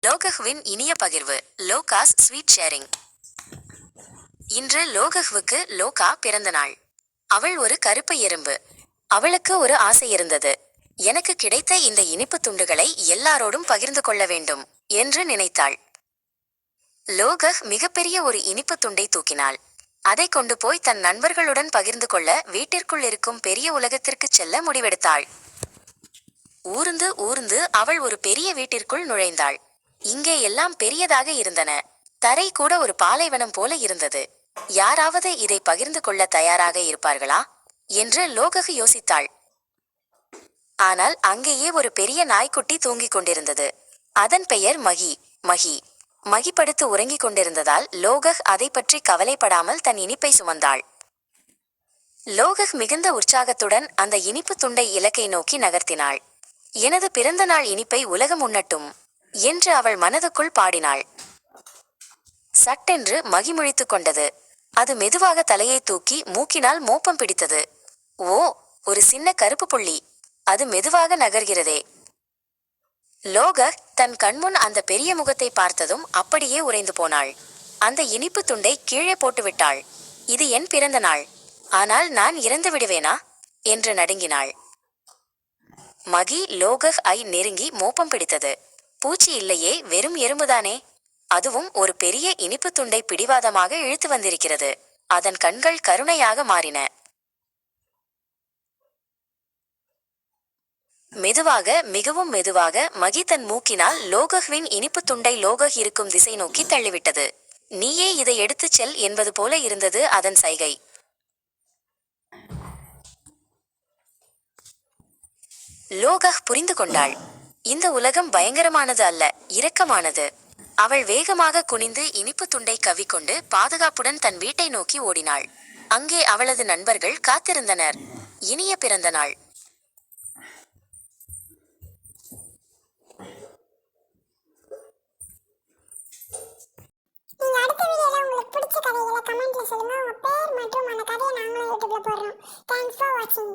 லோகஹ்வின் இனிய பகிர்வு. லோகாஸ் sweet sharing. இன்று லோகஹ்வுக்கு லோகா பிறந்த நாள். அவள் ஒரு கருப்பு எறும்பு. அவளுக்கு ஒரு ஆசை இருந்தது. எனக்கு கிடைத்த இந்த இனிப்பு துண்டுகளை எல்லாரோடும் பகிர்ந்து கொள்ள வேண்டும் என்று நினைத்தாள். லோகஹ் மிகப்பெரிய ஒரு இனிப்பு துண்டை தூக்கினாள். அதை கொண்டு போய் தன் நண்பர்களுடன் பகிர்ந்து கொள்ள வீட்டிற்குள் இருக்கும் பெரிய உலகத்திற்குச் செல்ல முடிவெடுத்தாள். ஊர்ந்து ஊர்ந்து அவள் ஒரு பெரிய வீட்டிற்குள் நுழைந்தாள். இங்கே எல்லாம் பெரியதாக இருந்தன. தரை கூட ஒரு பாலைவனம் போல இருந்தது. யாராவது இதை பகிர்ந்து கொள்ள தயாராக இருப்பார்களா என்று லோகஹ் யோசித்தாள். ஆனால் அங்கேயே ஒரு பெரிய நாய்க்குட்டி தூங்கிக் கொண்டிருந்தது. அதன் பெயர் மகி. மகி படுத்து உறங்கிக் கொண்டிருந்ததால் லோகஹ் அதை பற்றி கவலைப்படாமல் தன் இனிப்பை சுமந்தாள். லோகஹ் மிகுந்த உற்சாகத்துடன் அந்த இனிப்பு துண்டை இலக்கை நோக்கி நகர்த்தினாள். எனது பிறந்த நாள் இனிப்பை உலகம் உண்ணட்டும் என்று அவள் மனதுக்குள் பாடினாள். சட்டென்று மகி முழித்துக் கொண்டது. அது மெதுவாக தலையை தூக்கி மூக்கினால் மோப்பம் பிடித்தது. ஓ, ஒரு சின்ன கருப்பு புள்ளி. அது மெதுவாக நகர்கிறதே. லோகஹ் தன் கண்முன் அந்த பெரிய முகத்தை பார்த்ததும் அப்படியே உறைந்து போனாள். அந்த இனிப்பு துண்டை கீழே போட்டுவிட்டாள். இது என் பிறந்த நாள். ஆனால் நான் இறந்து விடுவேனா என்று நடுங்கினாள். மகி லோகஹ் ஐ நெருங்கி மோப்பம் பிடித்தது. பூச்சி இல்லையே, வெறும் எறும்புதானே. அதுவும் ஒரு பெரிய இனிப்பு துண்டை பிடிவாதமாக இழுத்து வந்திருக்கிறது. அதன் கண்கள் கருணையாக மாறின. மெதுவாக, மிகவும் மெதுவாக மகி தன் மூக்கினால் லோகஹ்வின் இனிப்பு துண்டை லோகஹ் இருக்கும் திசை நோக்கி தள்ளிவிட்டது. நீயே இதை எடுத்துச் செல் என்பது போல இருந்தது அதன் சைகை. லோகஹ் புரிந்து கொண்டாள். இந்த உலகம் பயங்கரமானது அல்ல, இரக்கமானது. அவள் வேகமாக குனிந்து இனிப்பு துண்டை கவ்விக்கொண்டு பாதுகாப்புடன் தன் வீட்டை நோக்கி ஓடினாள். அங்கே அவளது நண்பர்கள் காத்திருந்தனர். இனிய பிறந்த நாள். நீங்க அடுத்த வீடியோல உங்களுக்கு பிடிச்ச கதைகளை கமெண்ட்ல சொல்லுங்க. உங்க பேர் மற்றும் அந்த கதையை நாங்களும் யூடியூப்ல போடுறோம். தேங்க்ஸ் ஃபார் வாட்சிங்.